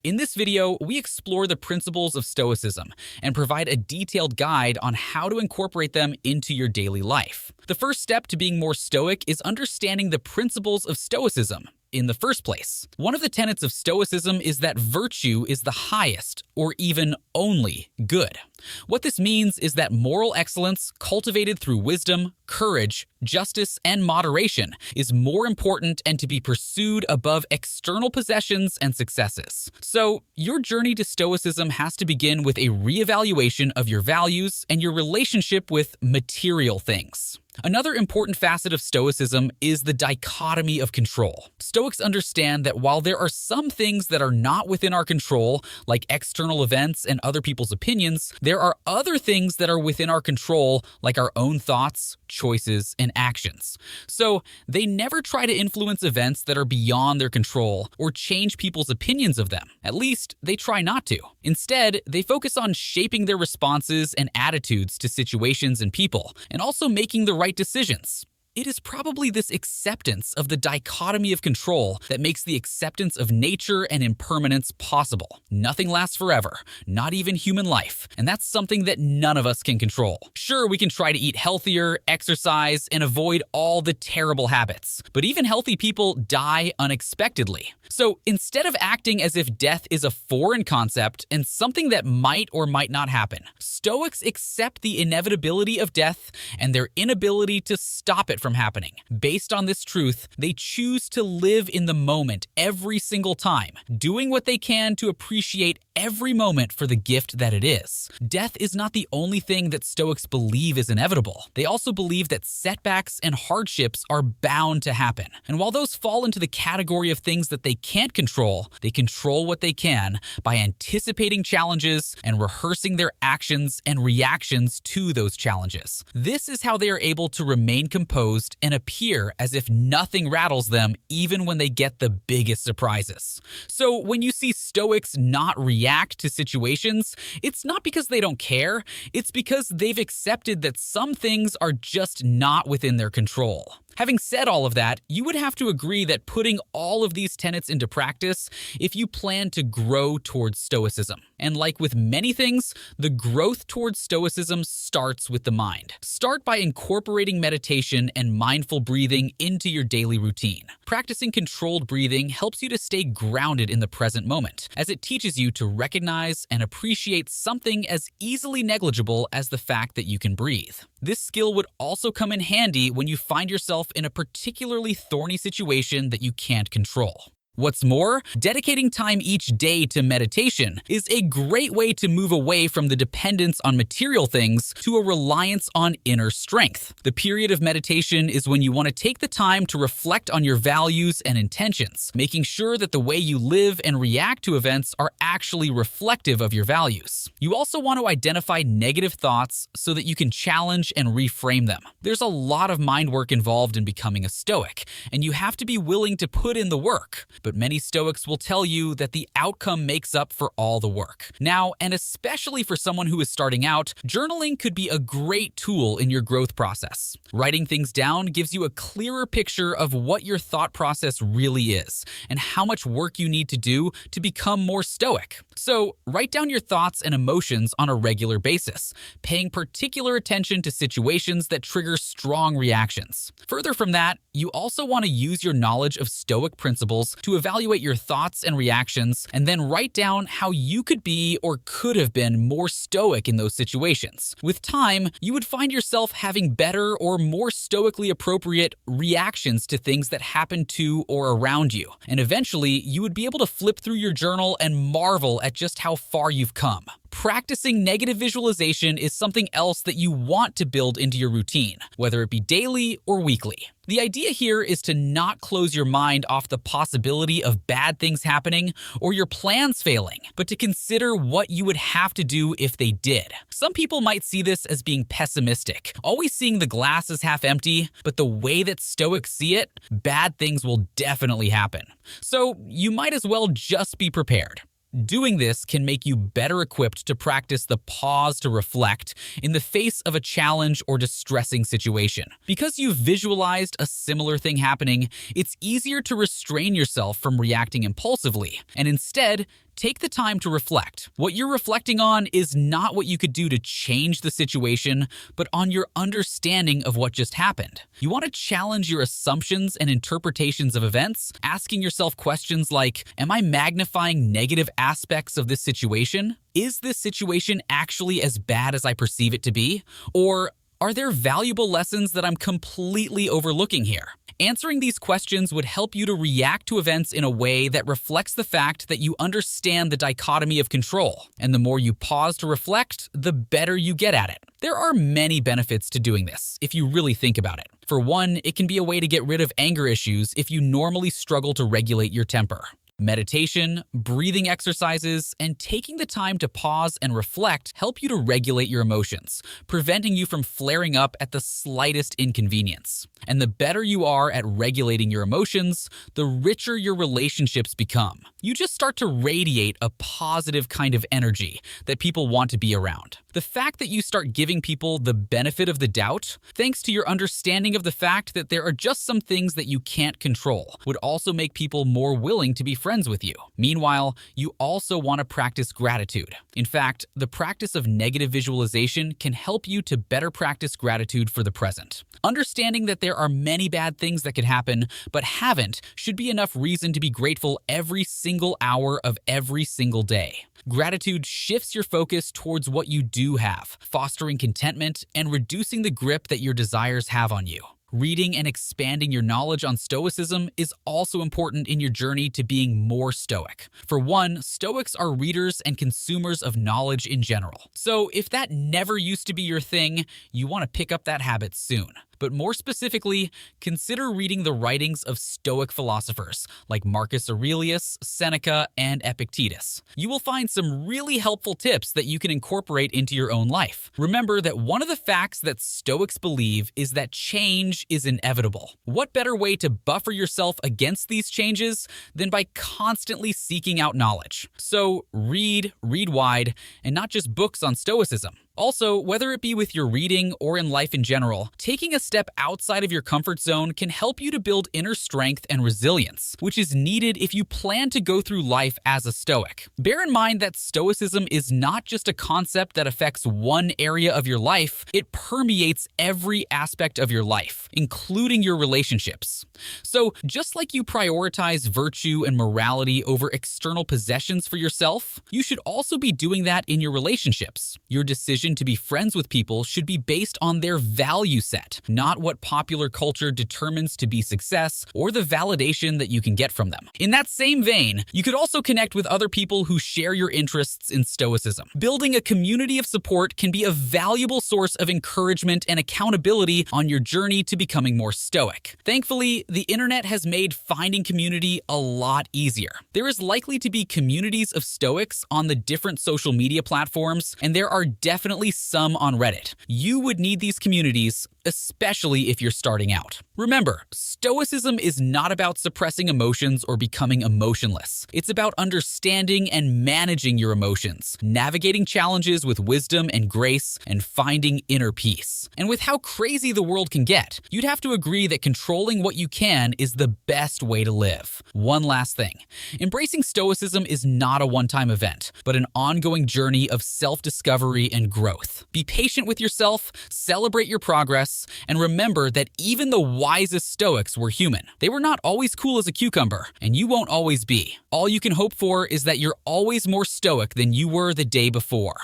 In this video, we explore the principles of Stoicism and provide a detailed guide on how to incorporate them into your daily life. The first step to being more stoic is understanding the principles of Stoicism in the first place. One of the tenets of Stoicism is that virtue is the highest, or even only, good. What this means is that moral excellence, cultivated through wisdom, courage, justice, and moderation, is more important and to be pursued above external possessions and successes. So, your journey to Stoicism has to begin with a reevaluation of your values and your relationship with material things. Another important facet of Stoicism is the dichotomy of control. Stoics understand that while there are some things that are not within our control, like external events and other people's opinions, there are other things that are within our control, like our own thoughts, choices, and actions. So, they never try to influence events that are beyond their control or change people's opinions of them. At least, they try not to. Instead, they focus on shaping their responses and attitudes to situations and people, and also making the right decisions. It is probably this acceptance of the dichotomy of control that makes the acceptance of nature and impermanence possible. Nothing lasts forever, not even human life, and that's something that none of us can control. Sure, we can try to eat healthier, exercise, and avoid all the terrible habits, but even healthy people die unexpectedly. So instead of acting as if death is a foreign concept and something that might or might not happen, Stoics accept the inevitability of death and their inability to stop it from happening. Based on this truth, they choose to live in the moment every single time, doing what they can to appreciate every moment for the gift that it is. Death is not the only thing that Stoics believe is inevitable. They also believe that setbacks and hardships are bound to happen. And while those fall into the category of things that they can't control, they control what they can by anticipating challenges and rehearsing their actions and reactions to those challenges. This is how they are able to remain composed and appear as if nothing rattles them even when they get the biggest surprises. So when you see Stoics not react to situations, it's not because they don't care, it's because they've accepted that some things are just not within their control. Having said all of that, you would have to agree that putting all of these tenets into practice if you plan to grow towards Stoicism. And like with many things, the growth towards Stoicism starts with the mind. Start by incorporating meditation and mindful breathing into your daily routine. Practicing controlled breathing helps you to stay grounded in the present moment, as it teaches you to recognize and appreciate something as easily negligible as the fact that you can breathe. This skill would also come in handy when you find yourself in a particularly thorny situation that you can't control. What's more, dedicating time each day to meditation is a great way to move away from the dependence on material things to a reliance on inner strength. The period of meditation is when you want to take the time to reflect on your values and intentions, making sure that the way you live and react to events are actually reflective of your values. You also want to identify negative thoughts so that you can challenge and reframe them. There's a lot of mind work involved in becoming a Stoic, and you have to be willing to put in the work. But many Stoics will tell you that the outcome makes up for all the work. Now, and especially for someone who is starting out, journaling could be a great tool in your growth process. Writing things down gives you a clearer picture of what your thought process really is and how much work you need to do to become more Stoic. So, write down your thoughts and emotions on a regular basis, paying particular attention to situations that trigger strong reactions. Further from that, you also want to use your knowledge of Stoic principles to evaluate your thoughts and reactions, and then write down how you could be or could have been more Stoic in those situations. With time, you would find yourself having better or more stoically appropriate reactions to things that happen to or around you. And eventually, you would be able to flip through your journal and marvel at just how far you've come. Practicing negative visualization is something else that you want to build into your routine, whether it be daily or weekly. The idea here is to not close your mind off the possibility of bad things happening or your plans failing, but to consider what you would have to do if they did. Some people might see this as being pessimistic, always seeing the glass as half empty, but the way that Stoics see it, bad things will definitely happen. So you might as well just be prepared. Doing this can make you better equipped to practice the pause to reflect in the face of a challenge or distressing situation. Because you've visualized a similar thing happening, it's easier to restrain yourself from reacting impulsively and instead Take the time to reflect. What you're reflecting on is not what you could do to change the situation, but on your understanding of what just happened. You want to challenge your assumptions and interpretations of events, asking yourself questions like, am I magnifying negative aspects of this situation? Is this situation actually as bad as I perceive it to be? Or are there valuable lessons that I'm completely overlooking here? Answering these questions would help you to react to events in a way that reflects the fact that you understand the dichotomy of control. And the more you pause to reflect, the better you get at it. There are many benefits to doing this, if you really think about it. For one, it can be a way to get rid of anger issues if you normally struggle to regulate your temper. Meditation, breathing exercises, and taking the time to pause and reflect help you to regulate your emotions, preventing you from flaring up at the slightest inconvenience. And the better you are at regulating your emotions, the richer your relationships become. You just start to radiate a positive kind of energy that people want to be around. The fact that you start giving people the benefit of the doubt, thanks to your understanding of the fact that there are just some things that you can't control, would also make people more willing to be friends with you. Meanwhile, you also want to practice gratitude. In fact, the practice of negative visualization can help you to better practice gratitude for the present. Understanding that there are many bad things that could happen, but haven't, should be enough reason to be grateful every single hour of every single day. Gratitude shifts your focus towards what you do have, fostering contentment and reducing the grip that your desires have on you. Reading and expanding your knowledge on Stoicism is also important in your journey to being more Stoic. For one, Stoics are readers and consumers of knowledge in general. So if that never used to be your thing, you want to pick up that habit soon. But more specifically, consider reading the writings of Stoic philosophers like Marcus Aurelius, Seneca, and Epictetus. You will find some really helpful tips that you can incorporate into your own life. Remember that one of the facts that Stoics believe is that change is inevitable. What better way to buffer yourself against these changes than by constantly seeking out knowledge? So read wide, and not just books on Stoicism. Also, whether it be with your reading or in life in general, taking a step outside of your comfort zone can help you to build inner strength and resilience, which is needed if you plan to go through life as a Stoic. Bear in mind that Stoicism is not just a concept that affects one area of your life, it permeates every aspect of your life, including your relationships. So, just like you prioritize virtue and morality over external possessions for yourself, you should also be doing that in your relationships. Your decision to be friends with people should be based on their value set, not what popular culture determines to be success or the validation that you can get from them. In that same vein, you could also connect with other people who share your interests in Stoicism. Building a community of support can be a valuable source of encouragement and accountability on your journey to becoming more Stoic. Thankfully, the internet has made finding community a lot easier. There is likely to be communities of Stoics on the different social media platforms, and there are definitely some on Reddit. You would need these communities, especially if you're starting out. Remember, Stoicism is not about suppressing emotions or becoming emotionless. It's about understanding and managing your emotions, navigating challenges with wisdom and grace, and finding inner peace. And with how crazy the world can get, you'd have to agree that controlling what you can is the best way to live. One last thing. Embracing Stoicism is not a one-time event, but an ongoing journey of self-discovery and growth. Be patient with yourself, celebrate your progress, and remember that even the wisest Stoics were human. They were not always cool as a cucumber, and you won't always be. All you can hope for is that you're always more Stoic than you were the day before.